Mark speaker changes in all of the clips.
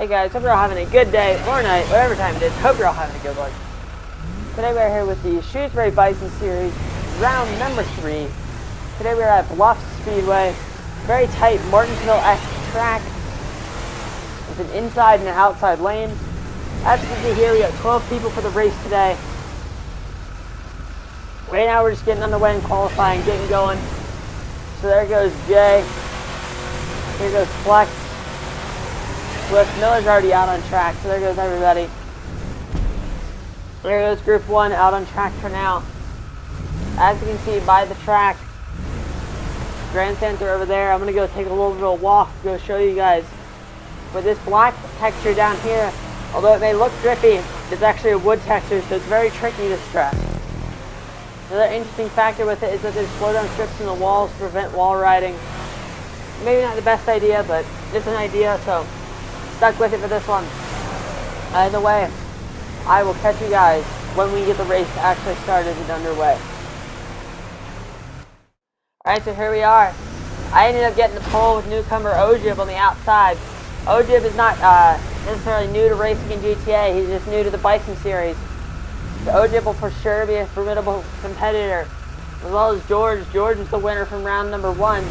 Speaker 1: Hey guys, hope you're all having a good day or night, whatever time it is. Hope you're all having a good one. Today we're here with the Shrewsbury Bison Series, round number 3. Today we're at Bluffs Speedway. Very tight Martinsville-esque track with an inside and an outside lane. As you can see here, we got 12 people for the race today. Right now we're just getting underway and qualifying, getting going. So there goes Jay. Here goes Flex. Swift. Miller's already out on track, so there goes everybody. There goes Group 1 out on track for now. As you can see by the track, grandstands are over there. I'm going to go take a little bit of a walk, go show you guys. With this black texture down here, although it may look drippy, it's actually a wood texture, so it's very tricky to strap. Another interesting factor with it is that there's slowdown strips in the walls to prevent wall riding. Maybe not the best idea, but it's an idea, so stuck with it for this one. Either way, I will catch you guys when we get the race actually started and underway. Alright, so here we are. I ended up getting the pole with newcomer Ojib on the outside. Ojib is not necessarily new to racing in GTA, he's just new to the Bison series. So Ojib will for sure be a formidable competitor, as well as George. George was the winner from round number 1.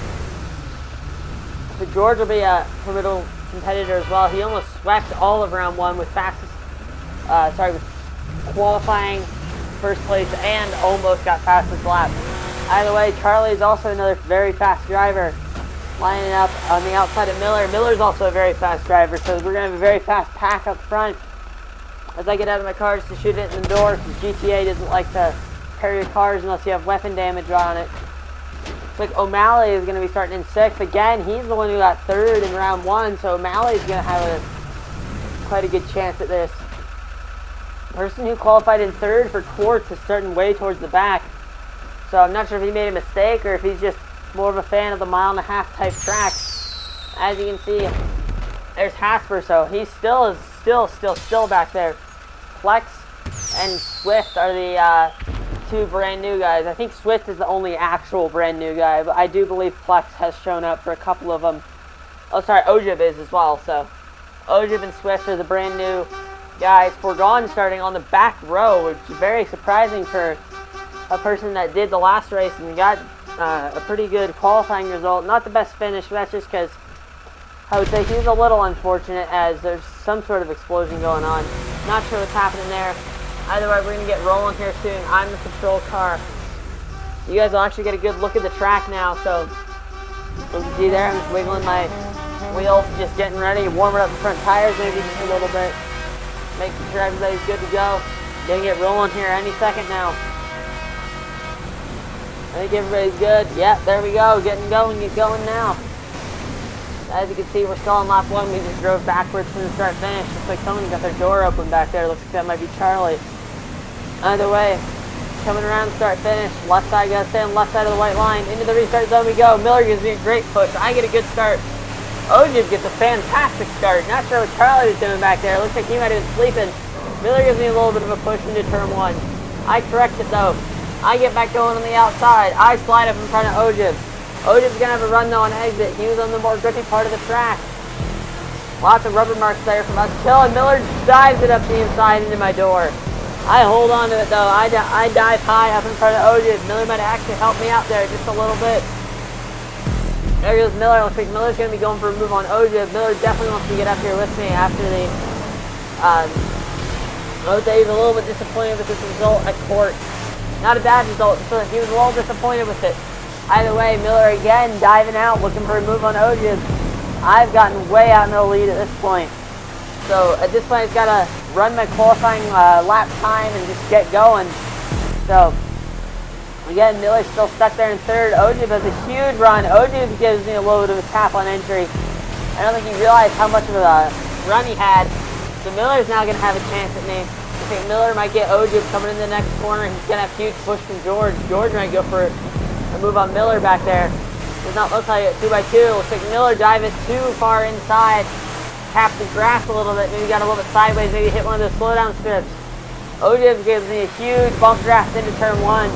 Speaker 1: So George will be a formidable competitor as well. He almost swept all of round 1 with with qualifying first place and almost got fastest lap. Either way, Charlie is also another very fast driver, lining up on the outside of Miller. Miller's also a very fast driver, so we're going to have a very fast pack up front. As I get out of my car just to shoot it in the door, because GTA doesn't like to carry your cars unless you have weapon damage on it. Looks like O'Malley is going to be starting in 6th. Again, he's the one who got 3rd in round 1, so O'Malley is going to have quite a good chance at this. The person who qualified in 3rd for Quartz is starting way towards the back, so I'm not sure if he made a mistake or if he's just more of a fan of the 1.5 mile type track. As you can see, there's Hasper, so he still is still back there. Flex and Swift are the 2 brand new guys. I think Swift is the only actual brand new guy, but I do believe Flex has shown up for a couple of them. Oh, sorry, Ojib is as well. So Ojib and Swift are the brand new guys. Foregone starting on the back row, which is very surprising for a person that did the last race and got a pretty good qualifying result. Not the best finish, but that's just because I would say he's a little unfortunate as there's some sort of explosion going on. Not sure what's happening there. Either way, we're going to get rolling here soon. I'm the control car. You guys will actually get a good look at the track now. So, as you can see there, I'm just wiggling my wheels, just getting ready, warming up the front tires maybe just a little bit. Making sure everybody's good to go. Going to get rolling here any second now. I think everybody's good. Yep, there we go. Getting going, get going now. As you can see, we're still on lap 1. We just drove backwards from the start finish. Looks like someone got their door open back there. Looks like that might be Charlie. Either way, coming around start finish. Left side, gotta stay on the left side of the white line. Into the restart zone we go. Miller gives me a great push. I get a good start. Ojib gets a fantastic start. Not sure what Charlie was doing back there. Looks like he might have been sleeping. Miller gives me a little bit of a push into turn 1. I correct it though. I get back going on the outside. I slide up in front of Ojib. Ojib's going to have a run though on exit. He was on the more grippy part of the track. Lots of rubber marks there from us. Chill, and Miller dives it up the inside into my door. I hold on to it though. I dive high up in front of Ojib. Miller might actually help me out there just a little bit. There goes Miller. Looks like Miller's going to be going for a move on Ojib. Miller definitely wants to get up here with me after the... I would say he was a little bit disappointed with this result at court. Not a bad result, so he was a little disappointed with it. Either way, Miller again diving out, looking for a move on Ojib. I've gotten way out in the lead at this point. So at this point, I've got to run my qualifying lap time and just get going. So again, Miller's still stuck there in 3rd. Ojib has a huge run. Ojib gives me a little bit of a tap on entry. I don't think he realized how much of a run he had. So Miller's now going to have a chance at me. I think Miller might get Ojib coming in the next corner. He's going to have a huge push from George. George might go for a move on Miller back there. Does not look like it. 2x2. Looks like Miller diving too far inside. Tapped the grass a little bit. Maybe got a little bit sideways. Maybe hit one of those slowdown strips. Ojib gives me a huge bump draft into turn 1.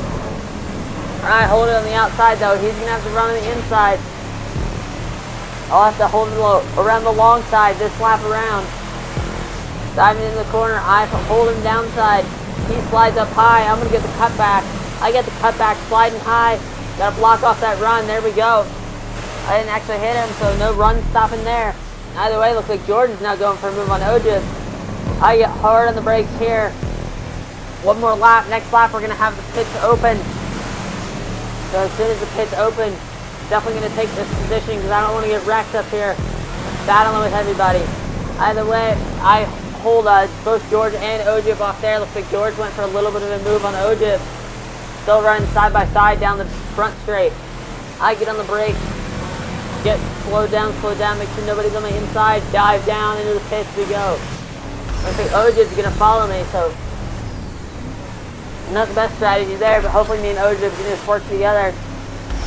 Speaker 1: Alright, hold it on the outside though. He's going to have to run on the inside. I'll have to hold it around the long side this lap around. Diving into the corner, I hold him downside. He slides up high. I'm going to get the cutback. I get the cutback, sliding high. Got to block off that run. There we go. I didn't actually hit him, so no run stopping there. Either way, looks like Jordan's now going for a move on Ojib. I get hard on the brakes here. One more lap. Next lap, we're going to have the pits open. So as soon as the pits open, definitely going to take this position because I don't want to get wrecked up here, battling with everybody. Either way, I hold both George and Ojib off there. Looks like George went for a little bit of a move on Ojib. Still running side by side down the front straight. I get on the brakes, get slowed down, make sure nobody's on my inside, dive down into the pits we go. Looks like Ojib's going to follow me, so not the best strategy there, but hopefully me and Ojib can just work together.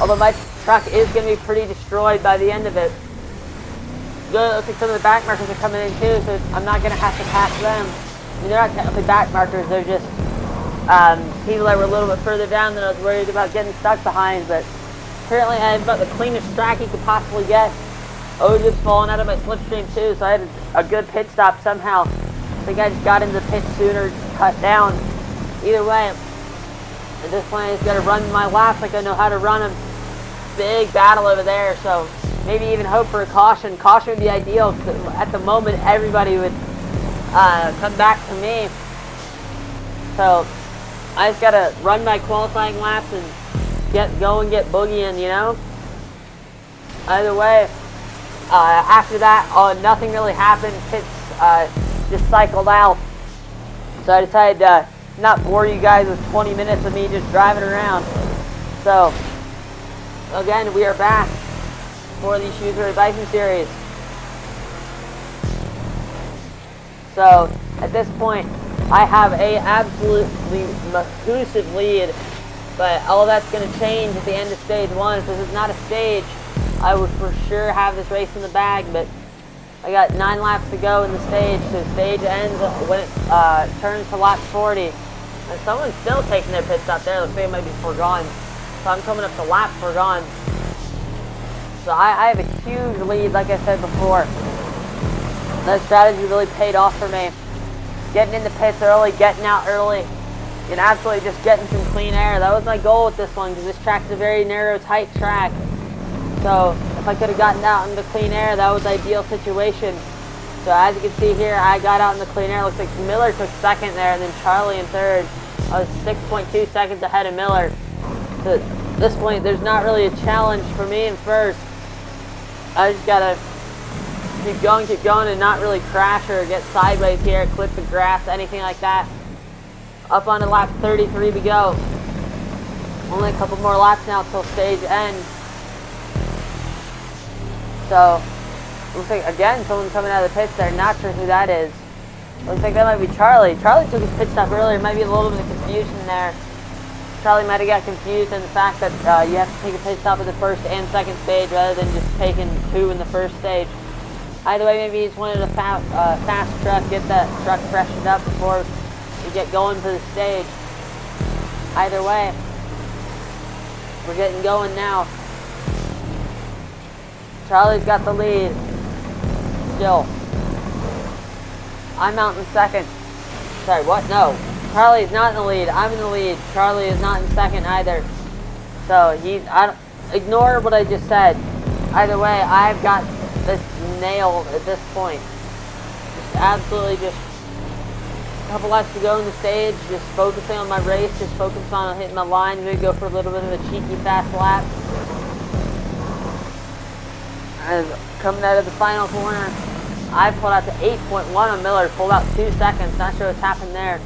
Speaker 1: Although my truck is going to be pretty destroyed by the end of it. Good, looks like some of the back markers are coming in too, so I'm not going to have to pass them. I mean, they're not technically back markers, they're just people that were a little bit further down than I was worried about getting stuck behind, but apparently I have about the cleanest track you could possibly get. Ojib's falling out of my slipstream too, so I had a good pit stop somehow. I think I just got into the pit sooner, cut down. Either way, at this point I just got to run my laps like I know how to run them. Big battle over there, so maybe even hope for a caution. Caution would be ideal because at the moment everybody would come back to me. So I just got to run my qualifying laps and get boogieing, you know? Either way, after that, nothing really happened. Pits just cycled out. So I decided to not bore you guys with 20 minutes of me just driving around. So, again, we are back for the Shrewsbury Bison series. So, at this point, I have a absolutely massive lead, but all that's going to change at the end of stage 1. If this is not a stage, I would for sure have this race in the bag, but I got 9 laps to go in the stage, so stage ends when it turns to lap 40. And someone's still taking their pit stop there. Looks like it might be foregone. So I'm coming up to lap foregone. So I have a huge lead, like I said before. That strategy really paid off for me. Getting in the pits early, getting out early, and absolutely just getting some clean air. That was my goal with this one, because this track is a very narrow, tight track. So if I could have gotten out into clean air, that was the ideal situation. So as you can see here, I got out in the clean air. Looks like Miller took second there, and then Charlie in third. I was 6.2 seconds ahead of Miller. So at this point, there's not really a challenge for me in first. I just gotta keep going, and not really crash or get sideways here, clip the grass, anything like that. Up on to lap 33 we go. Only a couple more laps now till stage ends. So, looks like, again, someone coming out of the pits there. Not sure who that is. Looks like that might be Charlie. Charlie took his pit stop earlier. Might be a little bit of confusion there. Charlie might have got confused in the fact that you have to take a pit stop in the first and second stage rather than just taking 2 in the first stage. Either way, maybe he just wanted a fast truck, get that truck freshened up before we get going for the stage. Either way, we're getting going now. Charlie's got the lead. Still. I'm out in second. Sorry, what? No. Charlie's not in the lead. I'm in the lead. Charlie is not in second either. So, ignore what I just said. Either way, I've got this nailed at this point. Just absolutely just a couple laps to go in the stage. Just focusing on my race. Just focusing on hitting my line. Maybe go for a little bit of a cheeky fast lap. And coming out of the final corner, I pulled out to 8.1 on Miller, pulled out 2 seconds. Not sure what's happened there.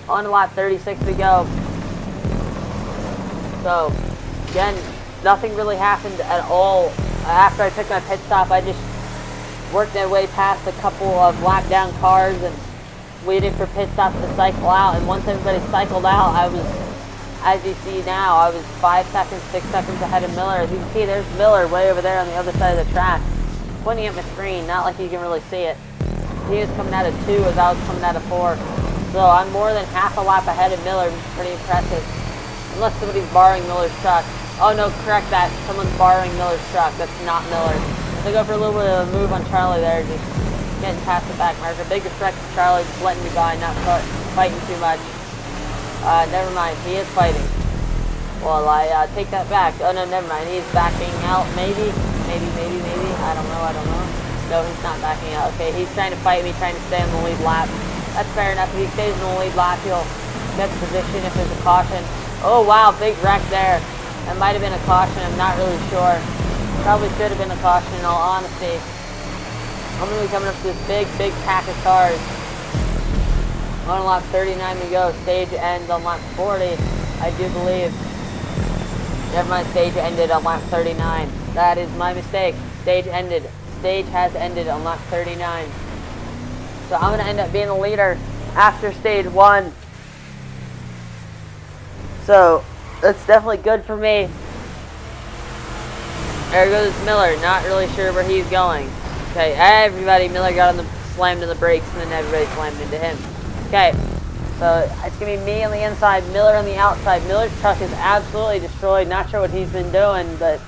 Speaker 1: On to lap 36 we go. So, again, nothing really happened at all. After I took my pit stop, I just worked my way past a couple of lap down cars and waited for pit stops to cycle out. And once everybody cycled out, I was, as you see now, I was 5 seconds, 6 seconds ahead of Miller. As you can see, there's Miller way over there on the other side of the track, pointing at my screen, not like you can really see it. He was coming out of 2 as I was coming out of 4. So I'm more than half a lap ahead of Miller, which is pretty impressive. Unless somebody's borrowing Miller's truck. Oh no, correct that. Someone's borrowing Miller's truck. That's not Miller. So go for a little bit of a move on Charlie there. Just getting past the back marker. Big respect to Charlie, just letting me by, not fighting too much. Never mind, he is fighting. Well, I take that back. Oh no, never mind, he's backing out, maybe. I don't know. No, he's not backing out. Okay, he's trying to fight me, trying to stay on the lead lap. That's fair enough. If he stays in the lead lap, he'll get the position if there's a caution. Oh wow, big wreck there. That might have been a caution, I'm not really sure. Probably should have been a caution in all honesty. I'm going to be coming up to this big pack of cars. On lap 39 we go. Stage ends on lap 40, I do believe. Never mind, stage ended on lap 39. That is my mistake. Stage ended. Stage has ended on lap 39. So I'm going to end up being the leader after stage 1. So that's definitely good for me. There goes Miller, not really sure where he's going. Okay, Miller got slammed in the brakes, and then everybody slammed into him. Okay, so it's going to be me on the inside, Miller on the outside. Miller's truck is absolutely destroyed. Not sure what he's been doing, but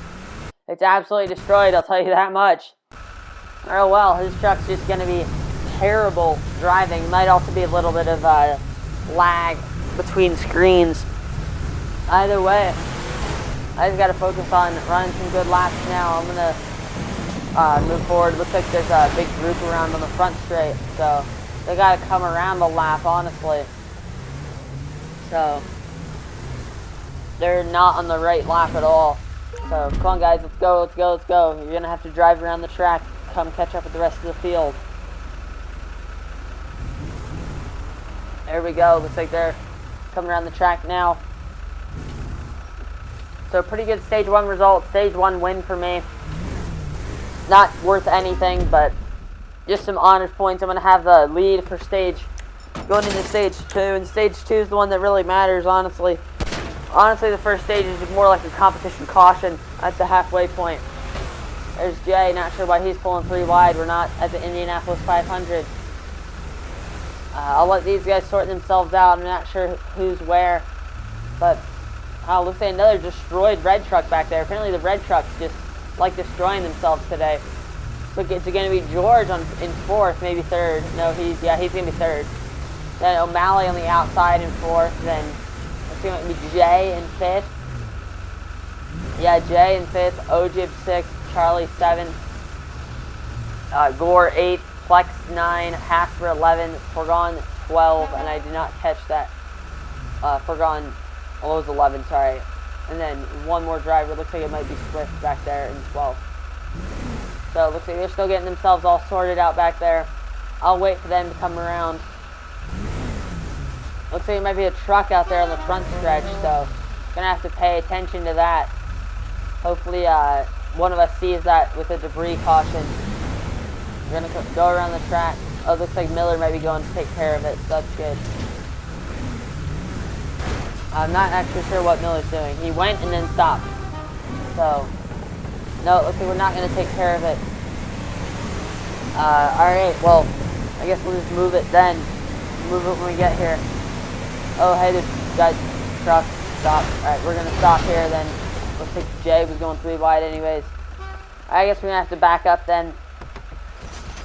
Speaker 1: it's absolutely destroyed, I'll tell you that much. Oh well, his truck's just going to be terrible driving. Might also be a little bit of lag between screens. Either way, I just got to focus on running some good laps now. I'm going to move forward. Looks like there's a big group around on the front straight, so they got to come around the lap, honestly. So they're not on the right lap at all. So come on guys, let's go. You're going to have to drive around the track, come catch up with the rest of the field. There we go. Looks like they're coming around the track now. So pretty good stage 1 result. Stage 1 win for me. Not worth anything, but just some honors points. I'm going to have the lead for going into stage 2. And stage 2 is the one that really matters, honestly. Honestly, the first stage is more like a competition caution at the halfway point. There's Jay. Not sure why he's pulling 3 wide. We're not at the Indianapolis 500. I'll let these guys sort themselves out. I'm not sure who's where, but looks like another destroyed red truck back there. Apparently the red trucks just like destroying themselves today. So it's going to be George in 4th, maybe 3rd. No, he's going to be 3rd. Then O'Malley on the outside in 4th. Then it's going to be Jay in 5th. Yeah, Jay in 5th. Ojib 6th. Charlie 7th. Gore 8th. Plex 9. Hasper 11. Forgon 12. And I did not catch that. Forgon... Oh, it was 11, sorry. And then one more driver. Looks like it might be Swift back there in 12th. So it looks like they're still getting themselves all sorted out back there. I'll wait for them to come around. Looks like it might be a truck out there on the front stretch, so gonna have to pay attention to that. Hopefully one of us sees that with a debris caution. We're gonna go around the track. Oh, it looks like Miller might be going to take care of it, so that's good. I'm not actually sure what Miller's doing. He went and then stopped. So, no, it looks like we're not going to take care of it. Alright, well, I guess we'll just move it then. Move it when we get here. Oh, hey, there's guys, truck, stop. Alright, we're going to stop here then. Looks like Jay was going 3 wide anyways. I guess we're going to have to back up then.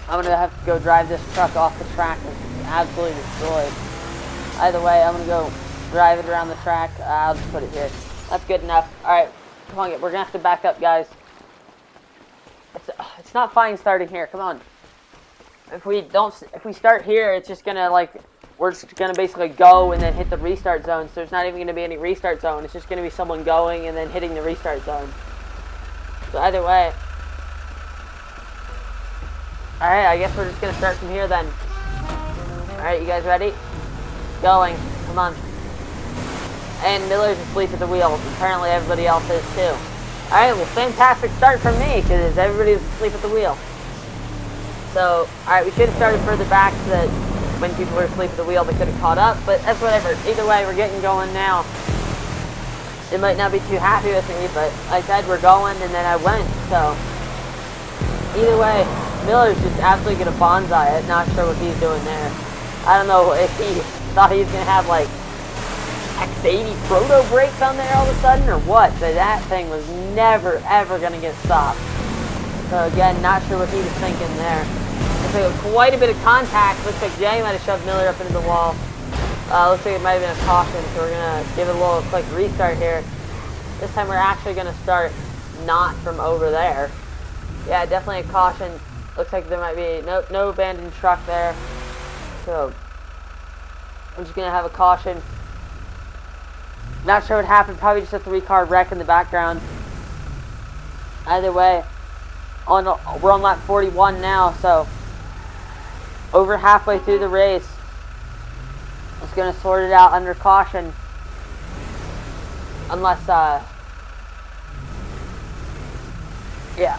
Speaker 1: I'm going to have to go drive this truck off the track. It's absolutely destroyed. Either way, I'm going to go drive it around the track. I'll just put it here. That's good enough. Alright, come on, we're going to have to back up, guys. It's not fine starting here. Come on. If we start here, it's just going to, we're just going to basically go and then hit the restart zone. So there's not even going to be any restart zone. It's just going to be someone going and then hitting the restart zone. So either way. Alright, I guess we're just going to start from here then. Alright, you guys ready? Going. Come on. And Miller's asleep at the wheel. Apparently everybody else is too. Alright, well, fantastic start from me, because everybody's asleep at the wheel. So, alright, we should have started further back so that when people were asleep at the wheel, they could have caught up, but that's whatever. Either way, we're getting going now. They might not be too happy with me, but like I said, we're going, and then I went, so. Either way, Miller's just absolutely going to bonsai it. Not sure what he's doing there. I don't know if he thought he was going to have, X80 proto brakes on there all of a sudden or what, but that thing was never ever going to get stopped. So again, not sure what he was thinking there. looks like quite a bit of contact. Looks like Jay might have shoved Miller up into the wall. Looks like it might have been a caution, so we're going to give it a little quick restart here. This time we're actually going to start not from over there. Yeah, definitely a caution. Looks like there might be no abandoned truck there. So I'm just going to have a caution. Not sure what happened. Probably just a 3-car wreck in the background. Either way, we're on lap 41 now, so over halfway through the race. It's going to sort it out under caution. Unless, yeah.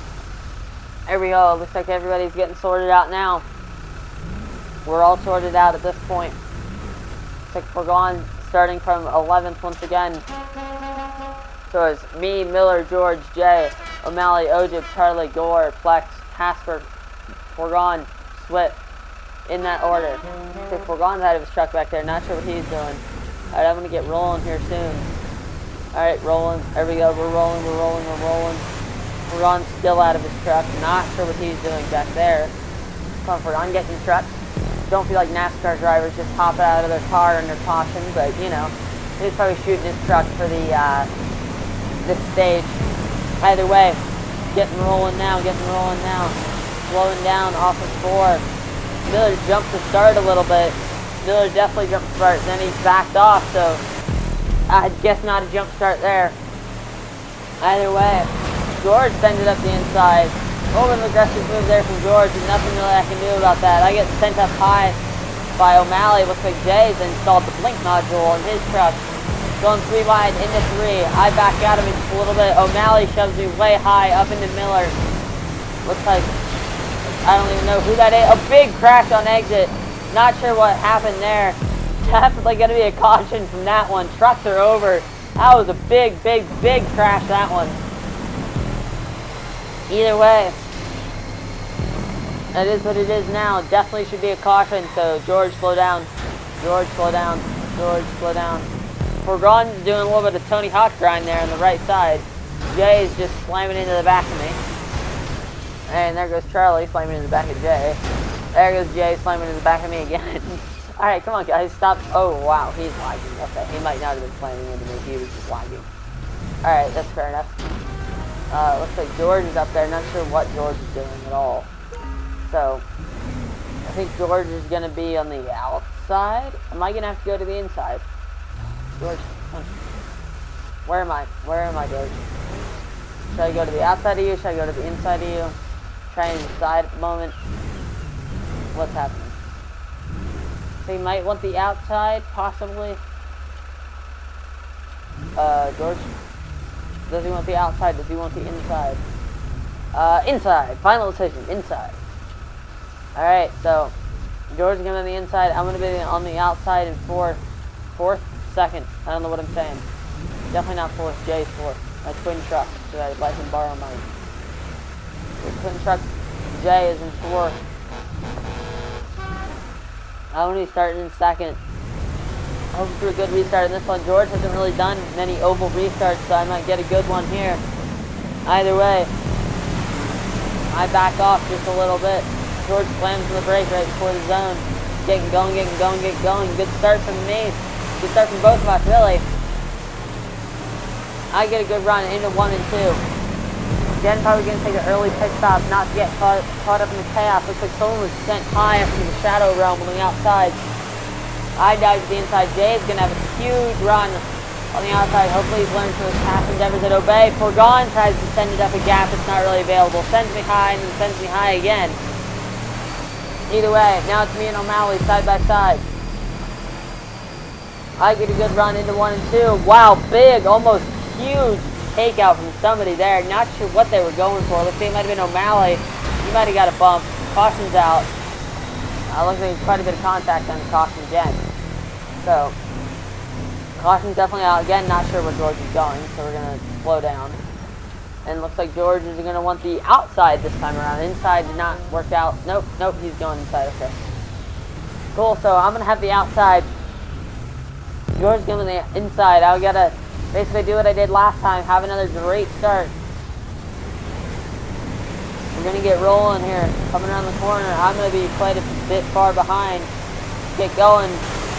Speaker 1: There we go. Looks like everybody's getting sorted out now. We're all sorted out at this point. Looks like we're gone starting from 11th once again. So it's me, Miller, George, Jay, O'Malley, Ojib, Charlie, Gore, Plex, Casper, Fourgon, Swift. In that order. Looks like Fourgon's out of his truck back there. Not sure what he's doing. Alright, I'm going to get rolling here soon. Alright, rolling. There we go. We're rolling. Fourgon's still out of his truck. Not sure what he's doing back there. Come on, Fourgon, get in your truck. Don't feel like NASCAR drivers just hop out of their car under caution, but, you know, he's probably shooting his truck for the, this stage. Either way, getting rolling now. Slowing down off of 4. Miller jumped to start a little bit. Miller definitely jumped to start, then he backed off, so I guess not a jump start there. Either way, George ended up the inside. A little bit of aggressive move there from George, and nothing really I can do about that. I get sent up high by O'Malley. Looks like Jay's installed the blink module in his truck. Going 3 wide into 3. I back out of him just a little bit. O'Malley shoves me way high up into Miller. Looks like, I don't even know who that is. A big crash on exit. Not sure what happened there. Definitely going to be a caution from that one. Trucks are over. That was a big crash, that one. Either way, that is what it is now. Definitely should be a caution, so George, slow down. George, slow down. Fourgon's doing a little bit of Tony Hawk grind there on the right side. Jay's just slamming into the back of me. And there goes Charlie slamming into the back of Jay. There goes Jay slamming into the back of me again. Alright, come on guys, stop. Oh wow, he's lagging. Okay, he might not have been slamming into me, he was just lagging. Alright, that's fair enough. Looks like George is up there. Not sure what George is doing at all. So, I think George is going to be on the outside. Am I going to have to go to the inside? George, come on. Where am I, George? Should I go to the outside of you? Should I go to the inside of you? Try and decide at the moment. What's happening? So you might want the outside, possibly. George? Does he want the outside? Does he want the inside? Inside. Final decision. Inside. Alright, so George is going to be on the inside. I'm going to be on the outside in fourth? Second. I don't know what I'm saying. Definitely not fourth. Jay's fourth. My twin truck. So I let him borrow mine. The twin truck, Jay, is in fourth. I'm going to be starting in second. Hoping for a good restart in this one. George hasn't really done many oval restarts, so I might get a good one here. Either way, I back off just a little bit. George slams on the brake right before the zone. Getting going. Good start from me. Good start from both of us, really. I get a good run into 1 and 2. Again, probably going to take an early pit stop, not to get caught up in the chaos. Looks like someone was sent high up into the shadow realm on the outside. I dive to the inside. Jay is going to have a huge run on the outside. Hopefully he's learned from his past endeavors at Obey. Fourgon tries to send it up a gap. It's not really available. Sends me high and then sends me high again. Either way, now it's me and O'Malley side by side. I get a good run into 1 and 2. Wow, big, almost huge takeout from somebody there. Not sure what they were going for. Looks like it might have been O'Malley. He might have got a bump. Caution's out. Looks like quite a bit of contact on the caution again. So, caution's definitely out. Again, not sure where George is going, so we're going to slow down. And looks like George is going to want the outside this time around. Inside did not work out. Nope, he's going inside. Okay. Cool, so I'm going to have the outside. George is going to the inside. I got to basically do what I did last time. Have another great start. We're going to get rolling here. Coming around the corner. I'm going to be quite a bit far behind. Get going.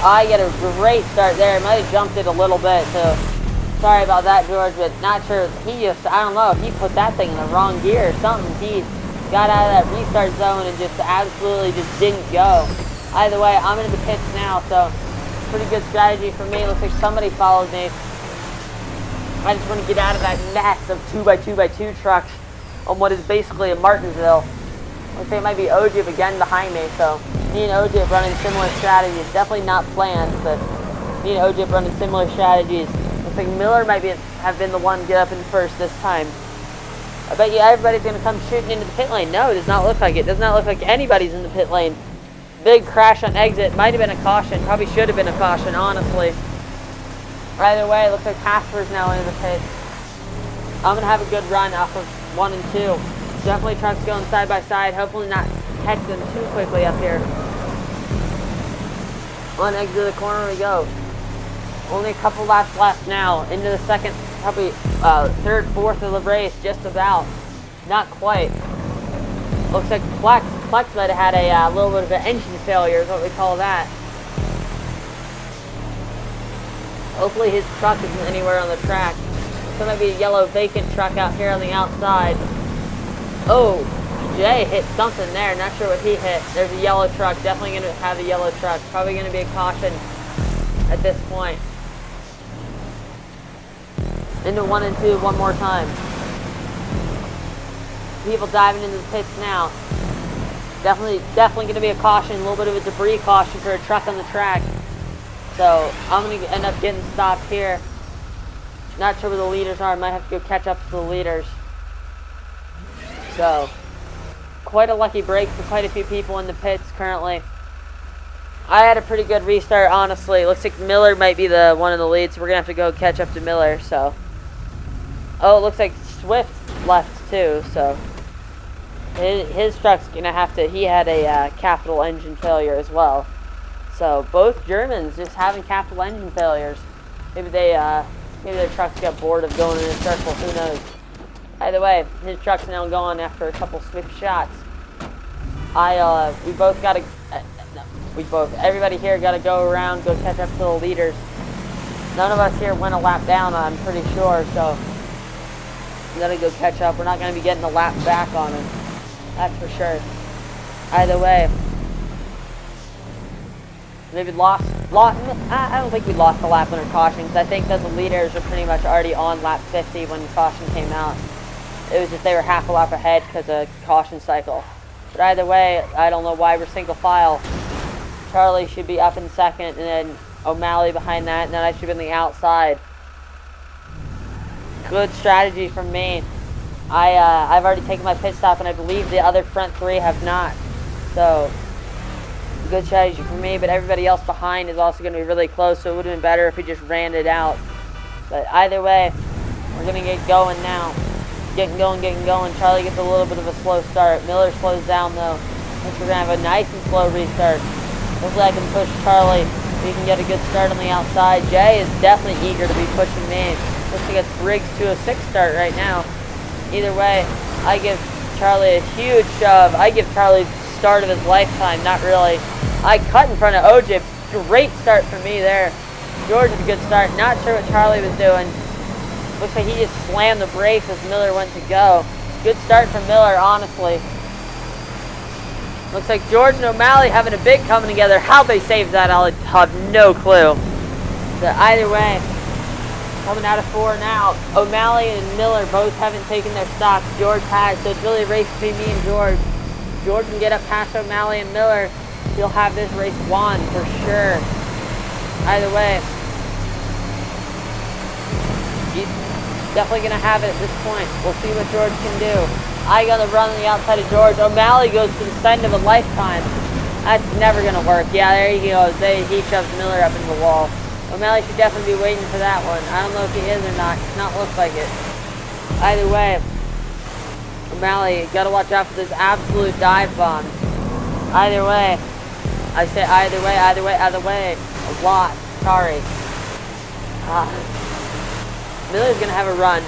Speaker 1: I get a great start there. Might have jumped it a little bit, so sorry about that, George, but not sure. He just, I don't know if he put that thing in the wrong gear or something. He got out of that restart zone and just absolutely just didn't go. Either way, I'm into the pits now, so pretty good strategy for me. Looks like somebody followed me. I just want to get out of that mess of 2x2x2 trucks on what is basically a Martinsville. Looks like it might be Ojib again behind me, so me and Ojib running similar strategies. Definitely not planned, but me and Ojib running similar strategies. Looks like Miller might have been the one to get up in first this time. I bet you everybody's going to come shooting into the pit lane. No, it does not look like it. It does not look like anybody's in the pit lane. Big crash on exit. Might have been a caution. Probably should have been a caution, honestly. Either way, it looks like Casper's now into the pit. I'm going to have a good run off of 1 and 2. Definitely trucks going side by side. Hopefully not catch them too quickly up here. On exit of the corner we go. Only a couple laps left now. Into the second, probably third, fourth of the race, just about. Not quite. Looks like Plex might have had a little bit of an engine failure, is what we call that. Hopefully his truck isn't anywhere on the track. So might be a yellow vacant truck out here on the outside. Oh, Jay hit something there. Not sure what he hit. There's a yellow truck. Definitely going to have a yellow truck. Probably going to be a caution at this point. Into 1 and 2 one more time. People diving into the pits now. Definitely going to be a caution. A little bit of a debris caution for a truck on the track. So I'm going to end up getting stopped here. Not sure where the leaders are. I might have to go catch up to the leaders. So, quite a lucky break for quite a few people in the pits currently. I had a pretty good restart, honestly. Looks like Miller might be the one of the leads. So we're going to have to go catch up to Miller. So, oh, it looks like Swift left too. So, his truck's going to have to, he had a capital engine failure as well. So, both Germans just having capital engine failures. Maybe their trucks got bored of going in a circle. Who knows? Either way, his truck's now gone after a couple swift shots. Everybody here got to go around, go catch up to the leaders. None of us here went a lap down, I'm pretty sure, so we got to go catch up. We're not going to be getting a lap back on them. That's for sure. Either way, maybe I don't think we lost the lap under caution, because I think that the leaders were pretty much already on lap 50 when caution came out. It was just they were half a lap ahead because of caution cycle. But either way, I don't know why we're single file. Charlie should be up in second, and then O'Malley behind that, and then I should be on the outside. Good strategy from me. I've already taken my pit stop, and I believe the other front three have not. So, good strategy for me, but everybody else behind is also going to be really close, so it would have been better if we just ran it out. But either way, we're going to get going now. Getting going. Charlie gets a little bit of a slow start. Miller slows down though. Looks we're going to have a nice and slow restart. Hopefully I can push Charlie. We can get a good start on the outside. Jay is definitely eager to be pushing me. Looks like it's Briggs to a 6 start right now. Either way, I give Charlie a huge shove. I give Charlie the start of his lifetime. Not really. I cut in front of Ojib. Great start for me there. George with a good start. Not sure what Charlie was doing. Looks like he just slammed the brakes as Miller went to go. Good start from Miller, honestly. Looks like George and O'Malley having a big coming together. How they saved that, I'll have no clue. So either way, coming out of 4 now. O'Malley and Miller both haven't taken their stops. George has, so it's really a race between me and George. George can get up past O'Malley and Miller. He'll have this race won for sure. Either way, he's definitely going to have it at this point. We'll see what George can do. I got to run on the outside of George. O'Malley goes to the end of a lifetime. That's never going to work. Yeah, there he goes. He shoves Miller up into the wall. O'Malley should definitely be waiting for that one. I don't know if he is or not. Does not look like it. Either way, O'Malley, got to watch out for this absolute dive bomb. Either way, I say either way. A lot. Sorry. Miller's going to have a run.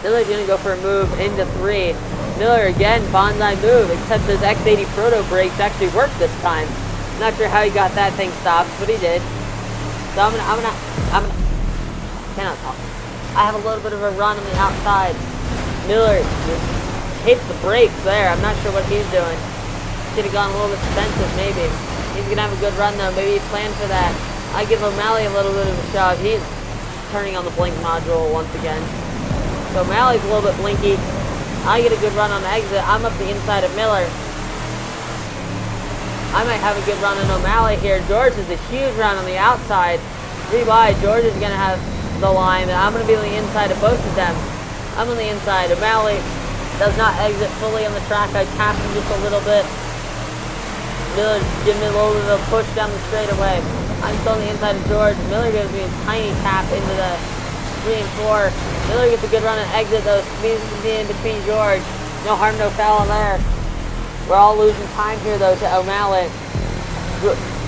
Speaker 1: Miller's going to go for a move into 3. Miller again, bonsai move, except those X80 proto brakes actually worked this time. Not sure how he got that thing stopped, but he did. So I'm gonna, cannot talk. I have a little bit of a run on the outside. Miller just hits the brakes there. I'm not sure what he's doing. Should have gone a little bit defensive, maybe. He's gonna have a good run though. Maybe he planned for that. I give O'Malley a little bit of a shove. He's turning on the blink module once again. So O'Malley's a little bit blinky. I get a good run on the exit. I'm up the inside of Miller. I might have a good run on O'Malley here. George is a huge run on the outside. 3 wide. George is gonna have the line, and I'm gonna be on the inside of both of them. I'm on the inside. O'Malley does not exit fully on the track. I tap him just a little bit. Miller gives me a little bit of a push down the straightaway. I'm still on the inside of George. Miller gives me a tiny tap into the 3 and 4. Miller gets a good run and exit though, squeezes in between George. No harm, no foul there. We're all losing time here though to O'Malley.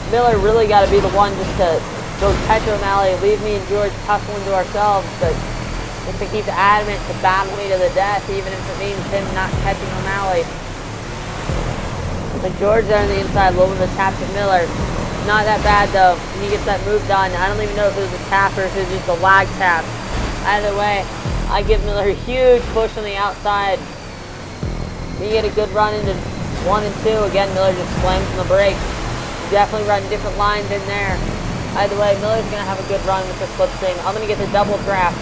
Speaker 1: Miller really got to be the one just to go catch O'Malley, leave me and George tussling to ourselves, but just to keep adamant to battle me to the death, even if it means him not catching O'Malley. But George there on the inside, a little bit of a tap to Miller. Not that bad though. He gets that move done. I don't even know if it was a tap or if it was just a lag tap. Either way, I give Miller a huge push on the outside. We get a good run into 1 and 2. Again, Miller just slams on the brakes. Definitely running different lines in there. Either way, Miller's gonna have a good run with the slipstream. I'm gonna get the double draft.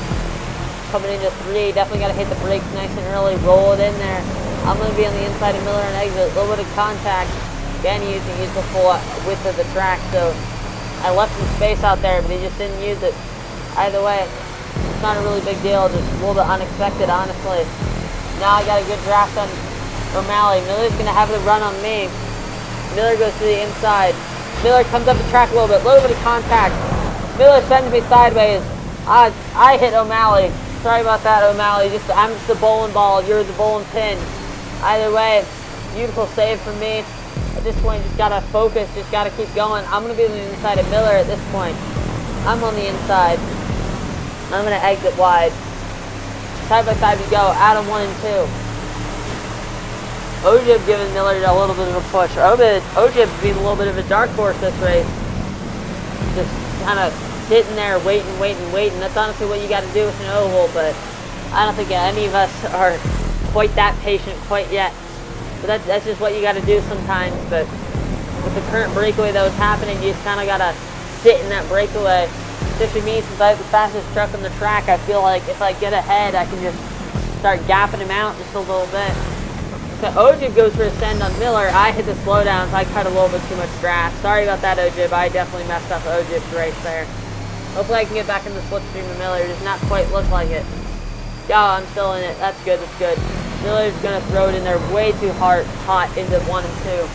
Speaker 1: Coming into 3, definitely gotta hit the brakes nice and early, roll it in there. I'm going to be on the inside of Miller and exit, a little bit of contact. Again, using the full width of the track, so I left some space out there, but he just didn't use it. Either way, it's not a really big deal, just a little bit unexpected, honestly. Now I got a good draft on O'Malley. Miller's going to have the run on me. Miller goes to the inside. Miller comes up the track a little bit of contact. Miller sends me sideways. I hit O'Malley. Sorry about that, O'Malley. I'm just the bowling ball. You're the bowling pin. Either way, beautiful save from me. At this point, just gotta focus, just gotta keep going. I'm gonna be on the inside of Miller at this point. I'm on the inside. I'm gonna exit wide. Side by side we go, out of 1 and 2. Ojib giving Miller a little bit of a push. Ojib being a little bit of a dark horse this race. Just kind of sitting there waiting. That's honestly what you gotta do with an oval, but I don't think any of us are quite that patient quite yet. But that's just what you got to do sometimes. But with the current breakaway that was happening, you just kind of got to sit in that breakaway. Especially me, since I have the fastest truck on the track, I feel like if I get ahead, I can just start gapping him out just a little bit. So Ojib goes for a send on Miller. I hit the slowdowns. I cut a little bit too much grass. Sorry about that, Ojib. I definitely messed up Ojib's race there. Hopefully I can get back in the slipstream of Miller. It does not quite look like it. Yeah, I'm still in it. That's good. That's good. Miller's going to throw it in there way too hot into 1 and 2.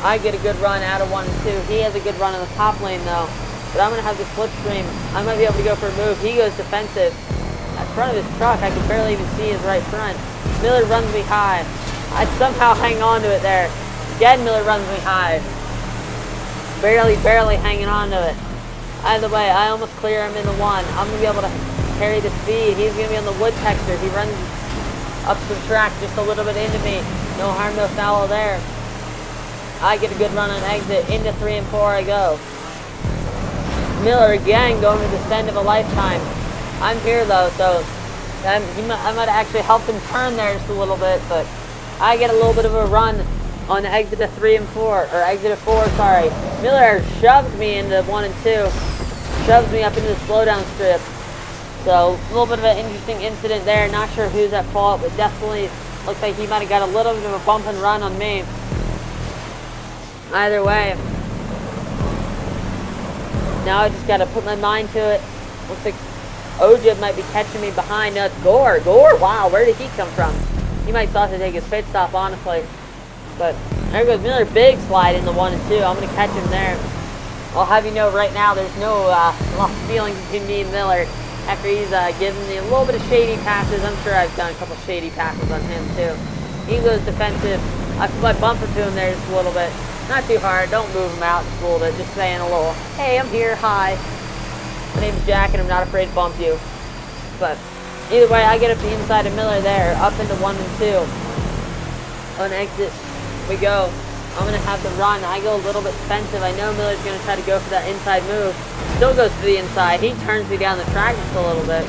Speaker 1: I get a good run out of 1 and 2. He has a good run in the top lane, though. But I'm going to have the slipstream. I might be able to go for a move. He goes defensive. At front of his truck, I can barely even see his right front. Miller runs me high. I somehow hang on to it there. Again, Miller runs me high. Barely hanging on to it. Either way, I almost clear him into 1. I'm going to be able to carry the speed. He's going to be on the wood texture. He runs up the track just a little bit into me. No harm, no foul there. I get a good run on exit. Into 3 and 4 I go. Miller again going to the send of a lifetime. I'm here though, so I might actually help him turn there just a little bit, but I get a little bit of a run on exit of 3 and 4, or exit of 4, sorry. Miller shoved me into 1 and 2. Shoves me up into the slowdown strip. So, a little bit of an interesting incident there. Not sure who's at fault, but definitely looks like he might have got a little bit of a bump and run on me. Either way. Now I just got to put my mind to it. Looks like Ojib might be catching me behind. No, it's Gore. Wow, where did he come from? He might still have to take his pit stop, honestly. But there goes Miller. Big slide in the 1 and 2. I'm going to catch him there. I'll have you know right now there's no lost feelings between me and Miller. After he's given me a little bit of shady passes. I'm sure I've done a couple shady passes on him too. He goes defensive. I bump into him there just a little bit. Not too hard. Don't move him out just a little bit. Just saying a little, hey, I'm here. Hi. My name's Jack and I'm not afraid to bump you. But Either way, I get up the inside of Miller there, up into 1 and 2. On exit, we go. I'm going to have to run. I go a little bit defensive. I know Miller's going to try to go for that inside move. Still goes for the inside. He turns me down the track just a little bit.